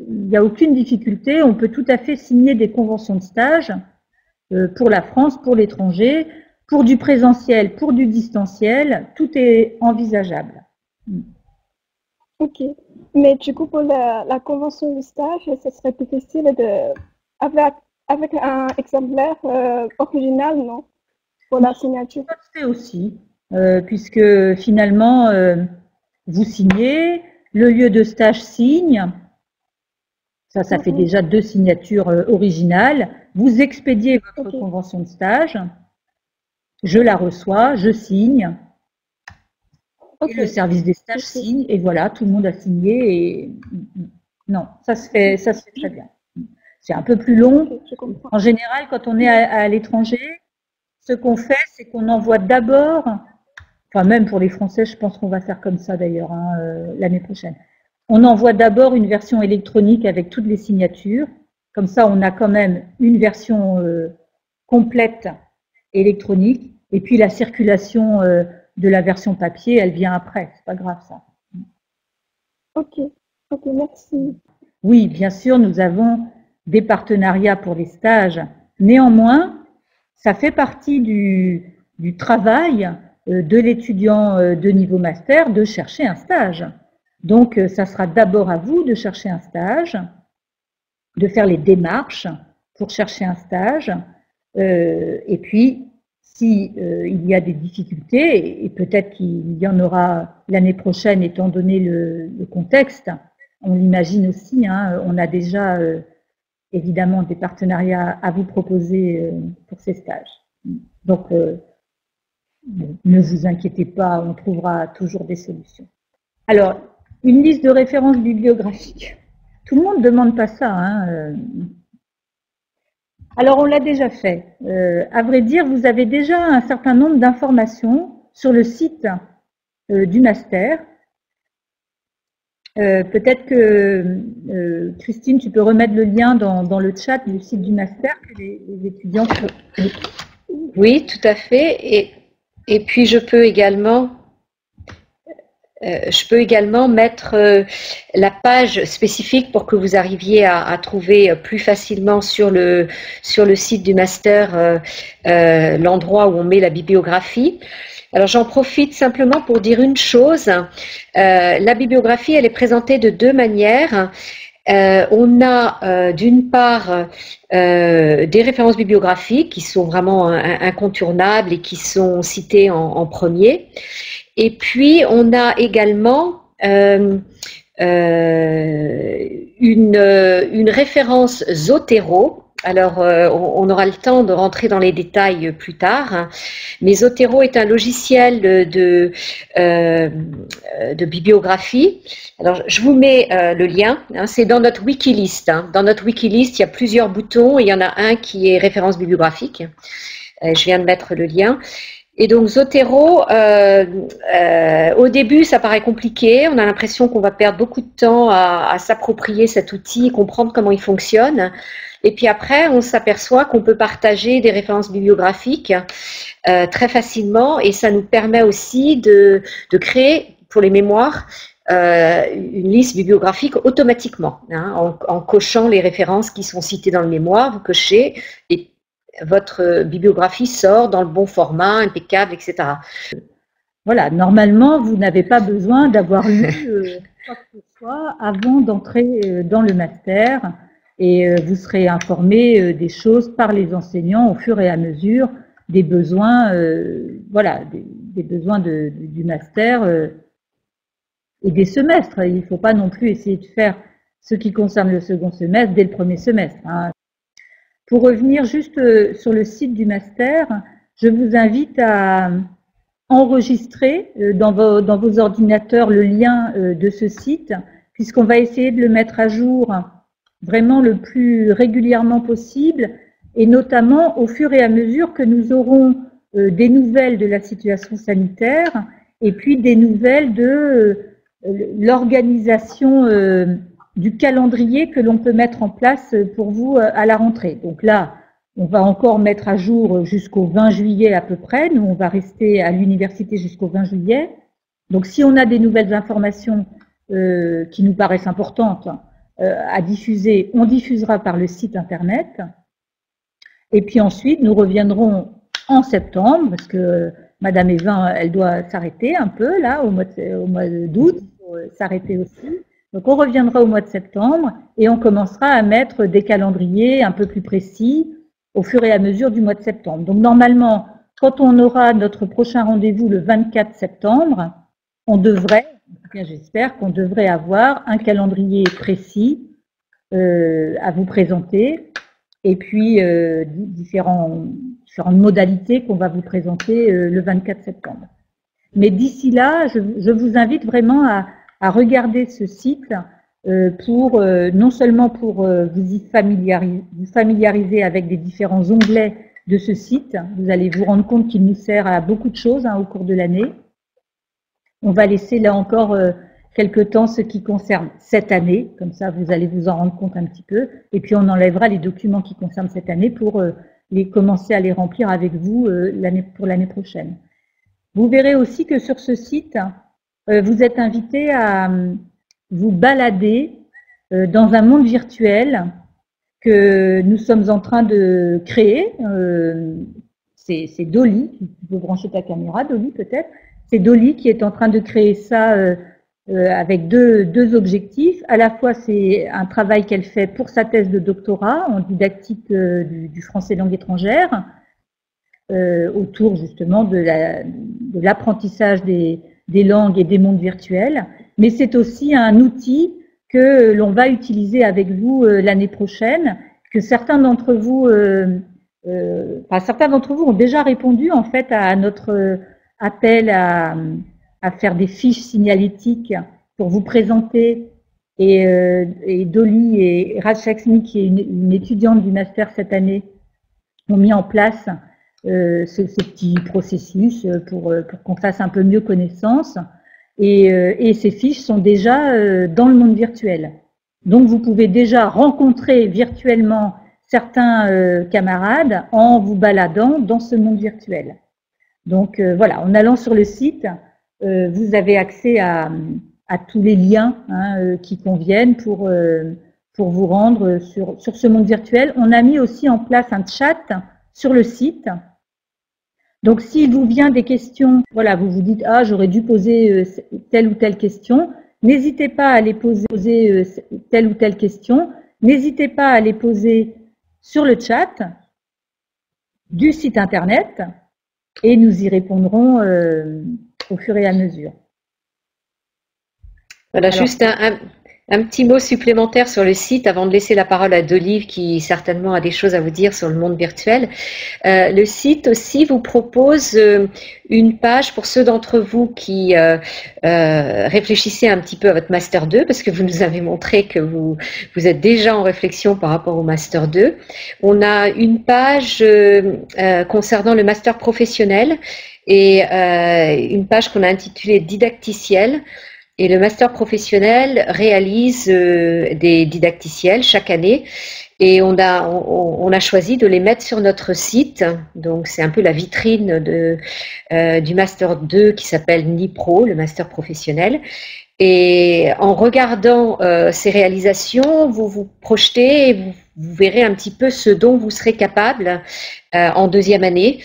n'y a aucune difficulté. On peut tout à fait signer des conventions de stage pour la France, pour l'étranger, pour du présentiel, pour du distanciel. Tout est envisageable. Ok. Mais du coup, pour la convention du stage, ce serait difficile avec un exemplaire original, non? Pour la signature. Ça se fait aussi, puisque finalement, vous signez, le lieu de stage signe. Ça fait déjà 2 signatures originales. Vous expédiez votre convention de stage. Je la reçois, je signe. Et le service des stages signe. Et voilà, tout le monde a signé. Et non, ça se fait très bien. C'est un peu plus long. En général, quand on est à l'étranger, ce qu'on fait, c'est qu'on envoie d'abord, enfin même pour les Français, je pense qu'on va faire comme ça d'ailleurs l'année prochaine. On envoie d'abord une version électronique avec toutes les signatures. Comme ça, on a quand même une version complète électronique. Et puis la circulation de la version papier, elle vient après. C'est pas grave ça. Ok, merci. Oui, bien sûr, nous avons des partenariats pour les stages. Néanmoins, ça fait partie du travail de l'étudiant de niveau master de chercher un stage. Donc, ça sera d'abord à vous de chercher un stage, de faire les démarches pour chercher un stage. Et puis, si il y a des difficultés, et peut-être qu'il y en aura l'année prochaine étant donné le contexte, on l'imagine aussi, hein, on a déjà évidemment des partenariats à vous proposer pour ces stages. Donc, ne vous inquiétez pas, on trouvera toujours des solutions. Alors, une liste de références bibliographiques. Tout le monde ne demande pas ça. Hein. Alors, on l'a déjà fait. À vrai dire, vous avez déjà un certain nombre d'informations sur le site du master. Peut-être que, Christine, tu peux remettre le lien dans le chat du site du master que les étudiants peuvent... Oui, tout à fait. Et puis, je peux également mettre la page spécifique pour que vous arriviez à trouver plus facilement sur le site du master l'endroit où on met la bibliographie. Alors j'en profite simplement pour dire une chose. La bibliographie, elle est présentée de 2 manières. On a d'une part des références bibliographiques qui sont vraiment incontournables et qui sont citées en premier. Et puis, on a également une référence Zotero. Alors, on aura le temps de rentrer dans les détails plus tard. Mais Zotero est un logiciel de bibliographie. Alors, je vous mets le lien. Hein, c'est dans notre Wikilist. Hein. Dans notre Wikilist, il y a plusieurs boutons et il y en a un qui est référence bibliographique. Je viens de mettre le lien. Et donc Zotero, au début, ça paraît compliqué. On a l'impression qu'on va perdre beaucoup de temps à s'approprier cet outil et comprendre comment il fonctionne. Et puis après, on s'aperçoit qu'on peut partager des références bibliographiques très facilement et ça nous permet aussi de créer, pour les mémoires, une liste bibliographique automatiquement. Hein, en cochant les références qui sont citées dans le mémoire, vous cochez et votre bibliographie sort dans le bon format, impeccable, etc. Voilà, normalement, vous n'avez pas besoin d'avoir lu quoi que ce soit avant d'entrer dans le master et vous serez informé des choses par les enseignants au fur et à mesure des besoins, voilà, des besoins du master et des semestres. Il ne faut pas non plus essayer de faire ce qui concerne le second semestre dès le premier semestre. Hein. Pour revenir juste sur le site du master, je vous invite à enregistrer dans vos ordinateurs le lien de ce site, puisqu'on va essayer de le mettre à jour vraiment le plus régulièrement possible, et notamment au fur et à mesure que nous aurons des nouvelles de la situation sanitaire, et puis des nouvelles de l'organisation du calendrier que l'on peut mettre en place pour vous à la rentrée. Donc là, on va encore mettre à jour jusqu'au 20 juillet à peu près. Nous, on va rester à l'université jusqu'au 20 juillet. Donc si on a des nouvelles informations qui nous paraissent importantes à diffuser, on diffusera par le site internet. Et puis ensuite, nous reviendrons en septembre, parce que Madame Evin, elle doit s'arrêter un peu là, au mois d'août, il faut s'arrêter aussi. Donc, on reviendra au mois de septembre et on commencera à mettre des calendriers un peu plus précis au fur et à mesure du mois de septembre. Donc, normalement, quand on aura notre prochain rendez-vous le 24 septembre, on devrait, en tout cas j'espère, qu'on devrait avoir un calendrier précis à vous présenter, et puis différentes modalités qu'on va vous présenter le 24 septembre. Mais d'ici là, je vous invite vraiment à regarder ce site pour non seulement pour vous familiariser avec des différents onglets de ce site. Vous allez vous rendre compte qu'il nous sert à beaucoup de choses au cours de l'année. On va laisser là encore quelque temps ce qui concerne cette année, comme ça vous allez vous en rendre compte un petit peu, et puis on enlèvera les documents qui concernent cette année pour commencer à les remplir avec vous pour l'année prochaine. Vous verrez aussi que sur ce site, vous êtes invité à vous balader dans un monde virtuel que nous sommes en train de créer. C'est Dolly, tu peux brancher ta caméra, Dolly peut-être. C'est Dolly qui est en train de créer ça avec deux objectifs. À la fois, c'est un travail qu'elle fait pour sa thèse de doctorat en didactique du français langue étrangère, autour justement de l'apprentissage des langues et des mondes virtuels. Mais c'est aussi un outil que l'on va utiliser avec vous l'année prochaine, que certains d'entre vous ont déjà répondu en fait à notre appel à faire des fiches signalétiques pour vous présenter. Et Dolly et Rachaksmi, qui est une étudiante du master cette année, ont mis en place ce petit processus pour qu'on fasse un peu mieux connaissance. Et ces fiches sont déjà dans le monde virtuel. Donc vous pouvez déjà rencontrer virtuellement certains camarades en vous baladant dans ce monde virtuel. Donc voilà, en allant sur le site, vous avez accès à tous les liens qui conviennent pour vous rendre sur ce monde virtuel. On a mis aussi en place un chat sur le site. Donc, s'il vous vient des questions, voilà, vous vous dites, ah, j'aurais dû poser telle ou telle question, n'hésitez pas à les poser telle ou telle question, n'hésitez pas à les poser sur le chat du site internet et nous y répondrons au fur et à mesure. Voilà, alors, juste un petit mot supplémentaire sur le site avant de laisser la parole à Dolly qui certainement a des choses à vous dire sur le monde virtuel. Le site aussi vous propose une page pour ceux d'entre vous qui réfléchissez un petit peu à votre Master 2 parce que vous nous avez montré que vous êtes déjà en réflexion par rapport au Master 2. On a une page concernant le Master professionnel et une page qu'on a intitulée Didacticiel. Et le master professionnel réalise des didacticiels chaque année et on a choisi de les mettre sur notre site. Donc c'est un peu la vitrine du master 2 qui s'appelle NIPRO, le master professionnel. Et en regardant ces réalisations, vous vous projetez et vous verrez un petit peu ce dont vous serez capable en deuxième année.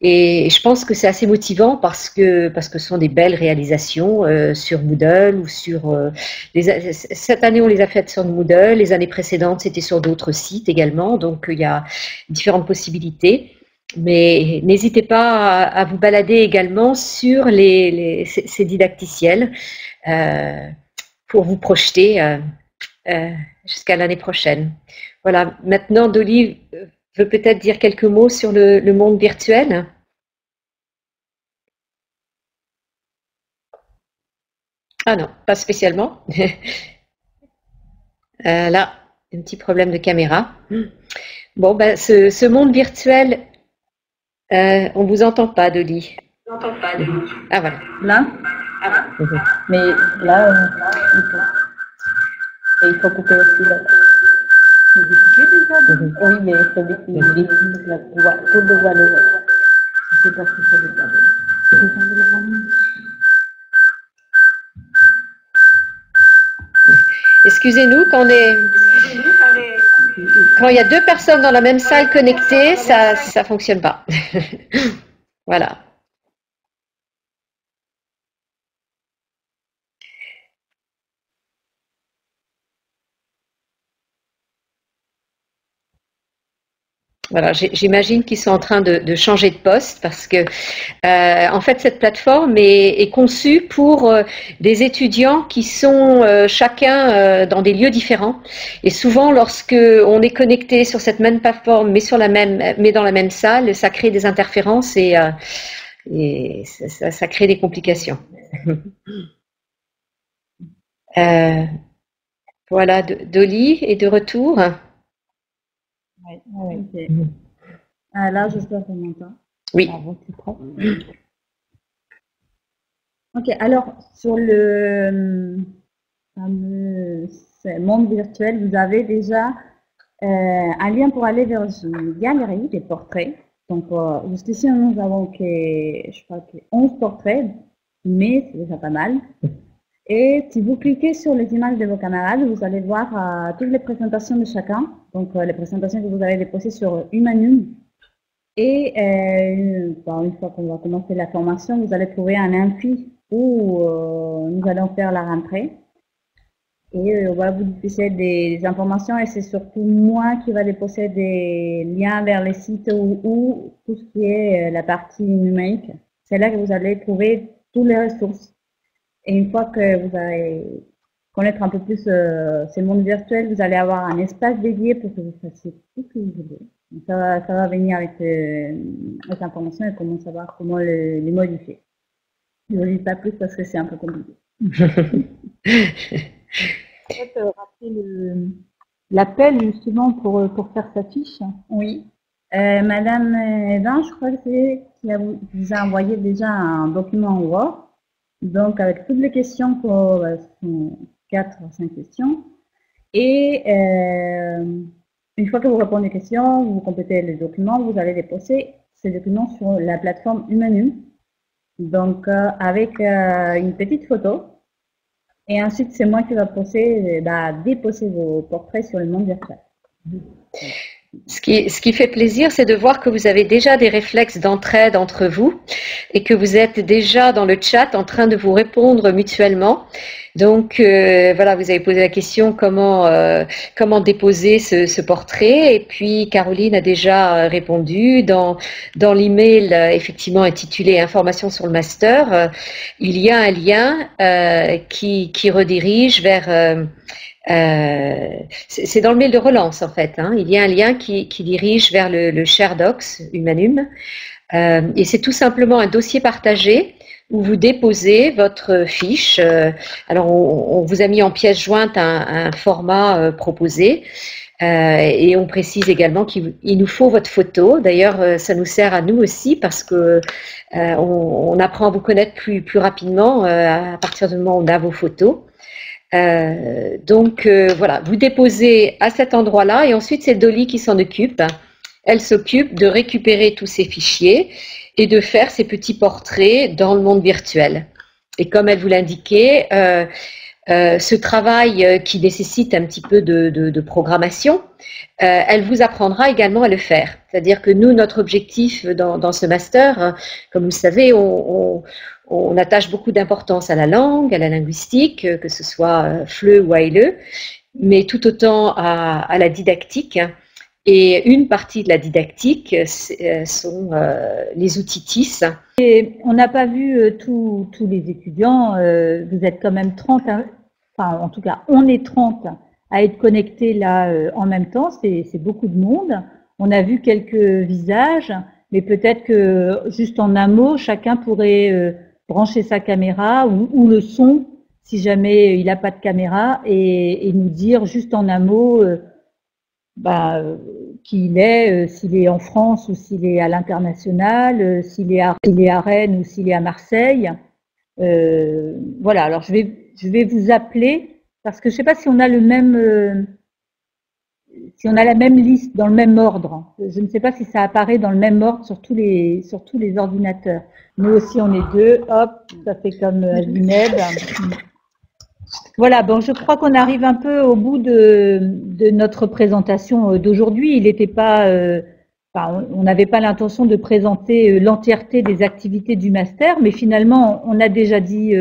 Et je pense que c'est assez motivant parce que ce sont des belles réalisations sur Moodle ou sur cette année on les a faites sur Moodle, les années précédentes c'était sur d'autres sites également, donc il y a différentes possibilités. Mais n'hésitez pas à vous balader également sur ces didacticiels pour vous projeter jusqu'à l'année prochaine. Voilà, maintenant Dolly veut peut-être dire quelques mots sur le monde virtuel. Ah non, pas spécialement. Là, un petit problème de caméra. Bon, ben, ce monde virtuel, on ne vous entend pas, Dolly. On n'entend pas, Dolly. Ah voilà. Là Mais là, il faut couper aussi là. Oui, mais celui qui diffuse la voix, tout le voix le c'est parce qu'il faut le garder. Excusez-nous, quand il y a deux personnes dans la même salle connectées, ça fonctionne pas. Voilà. Voilà, j'imagine qu'ils sont en train de changer de poste parce que, en fait, cette plateforme est conçue pour des étudiants qui sont chacun dans des lieux différents. Et souvent, lorsque on est connecté sur cette même plateforme, mais dans la même salle, ça crée des interférences et ça crée des complications. Voilà, Dolly est de retour. Okay. Là, j'espère qu'on m'entend. Oui. Ok, alors sur le fameux monde virtuel, vous avez déjà un lien pour aller vers une galerie des portraits. Donc, jusqu'ici, nous avons je crois que 11 portraits, mais c'est déjà pas mal. Et si vous cliquez sur les images de vos camarades, vous allez voir toutes les présentations de chacun. Donc, les présentations que vous avez déposées sur Humanum. Et une fois qu'on va commencer la formation, vous allez trouver un amphi où nous allons faire la rentrée. Et on va vous diffuser des informations et c'est surtout moi qui va déposer des liens vers les sites ou tout ce qui est la partie numérique. C'est là que vous allez trouver toutes les ressources. Et une fois que vous allez connaître un peu plus ce monde virtuel, vous allez avoir un espace dédié pour que vous fassiez tout ce que vous voulez. Donc ça va venir avec les informations et comment savoir comment les modifier. Je ne vous dis pas plus parce que c'est un peu compliqué. Peut-être rappeler l'appel justement pour faire sa fiche. Oui. Madame Evin, je crois que c'est qui vous a envoyé déjà un document Word. Donc, avec toutes les questions, pour 4 ou 5 questions. Et une fois que vous répondez aux questions, vous complétez le document, vous allez déposer ces documents sur la plateforme Humanum. Donc, avec une petite photo. Et ensuite, c'est moi qui va déposer vos portraits sur le monde virtuel. Ce qui fait plaisir, c'est de voir que vous avez déjà des réflexes d'entraide entre vous et que vous êtes déjà dans le chat en train de vous répondre mutuellement. Donc voilà, vous avez posé la question comment déposer ce portrait et puis Caroline a déjà répondu dans l'email effectivement intitulé Informations sur le master. Il y a un lien qui redirige vers c'est dans le mail de relance en fait. Il y a un lien qui dirige vers le ShareDocs Humanum et c'est tout simplement un dossier partagé où vous déposez votre fiche. Alors on vous a mis en pièce jointe un format proposé et on précise également qu'il nous faut votre photo. D'ailleurs ça nous sert à nous aussi parce que on apprend à vous connaître plus rapidement à partir du moment où on a vos photos. Donc voilà, vous déposez à cet endroit-là et ensuite c'est Dolly qui s'en occupe. Elle s'occupe de récupérer tous ces fichiers et de faire ces petits portraits dans le monde virtuel. Et comme elle vous l'indiquait, ce travail qui nécessite un petit peu de programmation, elle vous apprendra également à le faire. C'est-à-dire que nous, notre objectif dans ce master, comme vous le savez, on attache beaucoup d'importance à la langue, à la linguistique, que ce soit FLE ou ALE, mais tout autant à la didactique. Et une partie de la didactique sont les outils TIS. Et on n'a pas vu tous les étudiants, vous êtes quand même 30, enfin en tout cas on est 30 à être connectés là en même temps, c'est beaucoup de monde. On a vu quelques visages, mais peut-être que juste en un mot, chacun pourrait brancher sa caméra ou le son, si jamais il n'a pas de caméra, et nous dire juste en un mot qui il est, s'il est en France ou s'il est à l'international, s'il est à Rennes ou s'il est à Marseille. Voilà, alors je vais vous appeler parce que je ne sais pas si on a le même si on a la même liste dans le même ordre. Je ne sais pas si ça apparaît dans le même ordre sur tous les ordinateurs. Nous aussi on est 2, hop, ça fait comme Zineb. Voilà, bon, je crois qu'on arrive un peu au bout de notre présentation d'aujourd'hui. Il n'était pas, on n'avait pas l'intention de présenter l'entièreté des activités du master, mais finalement, on a déjà dit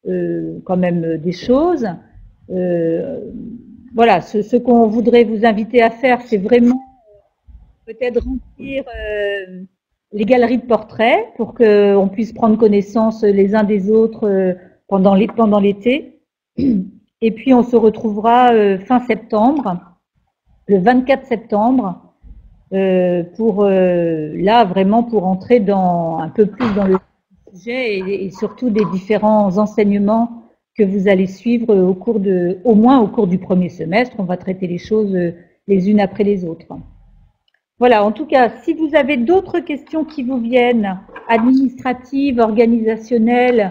quand même des choses. Voilà, ce qu'on voudrait vous inviter à faire, c'est vraiment peut-être remplir les galeries de portraits pour qu'on puisse prendre connaissance les uns des autres pendant l'été. Et puis on se retrouvera fin septembre, le 24 septembre, pour là vraiment pour entrer un peu plus dans le sujet et surtout des différents enseignements que vous allez suivre au moins au cours du premier semestre. On va traiter les choses les unes après les autres. Voilà, en tout cas, si vous avez d'autres questions qui vous viennent, administratives, organisationnelles,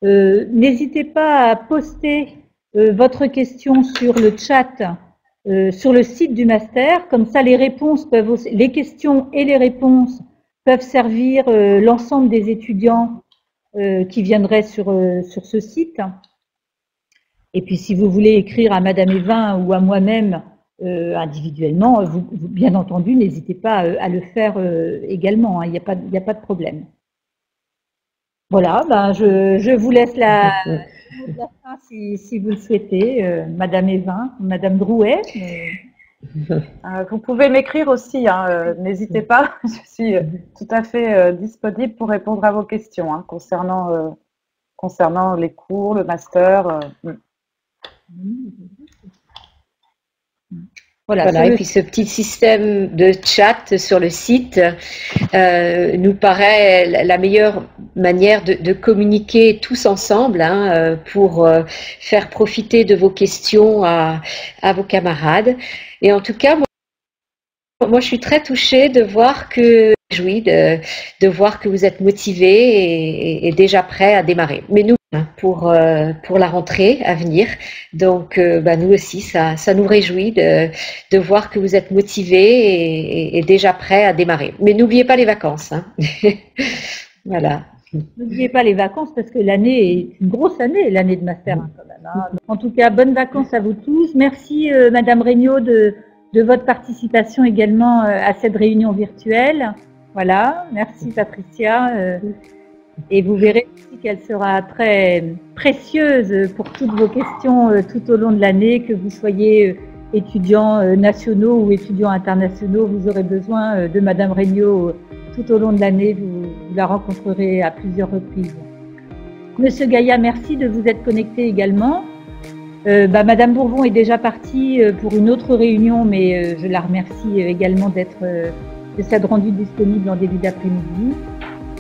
n'hésitez pas à poster votre question sur le chat, sur le site du master. Comme ça, les questions et les réponses peuvent servir l'ensemble des étudiants qui viendraient sur ce site. Et puis, si vous voulez écrire à Madame Evin ou à moi-même individuellement, bien entendu, n'hésitez pas à le faire également. Il n'y a pas de problème. Voilà, ben je vous laisse la fin si vous le souhaitez, Madame Evin, Madame Drouet. Vous pouvez m'écrire aussi, hein, n'hésitez pas. Je suis tout à fait disponible pour répondre à vos questions hein, concernant les cours, le master. Voilà, et puis ce petit système de chat sur le site nous paraît la meilleure manière de communiquer tous ensemble hein, pour faire profiter de vos questions à vos camarades. Et en tout cas, moi je suis très touchée de voir que de voir que vous êtes motivés et déjà prêts à démarrer. Mais nous, pour la rentrée à venir, donc nous aussi, ça nous réjouit de voir que vous êtes motivés et déjà prêts à démarrer. Mais n'oubliez pas les vacances. Hein. Voilà. N'oubliez pas les vacances parce que l'année est une grosse année, l'année de master hein, quand même. Hein. En tout cas, bonnes vacances à vous tous. Merci Madame Regnault de votre participation également à cette réunion virtuelle. Voilà, merci Patricia. Et vous verrez aussi qu'elle sera très précieuse pour toutes vos questions tout au long de l'année, que vous soyez étudiants nationaux ou étudiants internationaux, vous aurez besoin de Madame Regnault tout au long de l'année, vous la rencontrerez à plusieurs reprises. Monsieur Gaïa, merci de vous être connecté également. Madame Bourbon est déjà partie pour une autre réunion, mais je la remercie également de s'être rendue disponible en début d'après-midi,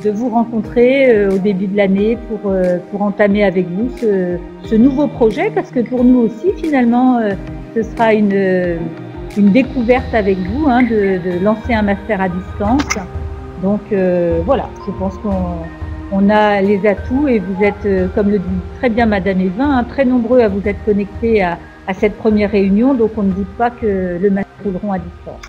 de vous rencontrer au début de l'année pour entamer avec vous ce nouveau projet, parce que pour nous aussi, finalement, ce sera une découverte avec vous, hein, de lancer un master à distance. Donc voilà, je pense qu'on a les atouts et vous êtes, comme le dit très bien Madame Evin, hein, très nombreux à vous être connectés à cette première réunion, donc on ne doute pas que le master rouleront à distance.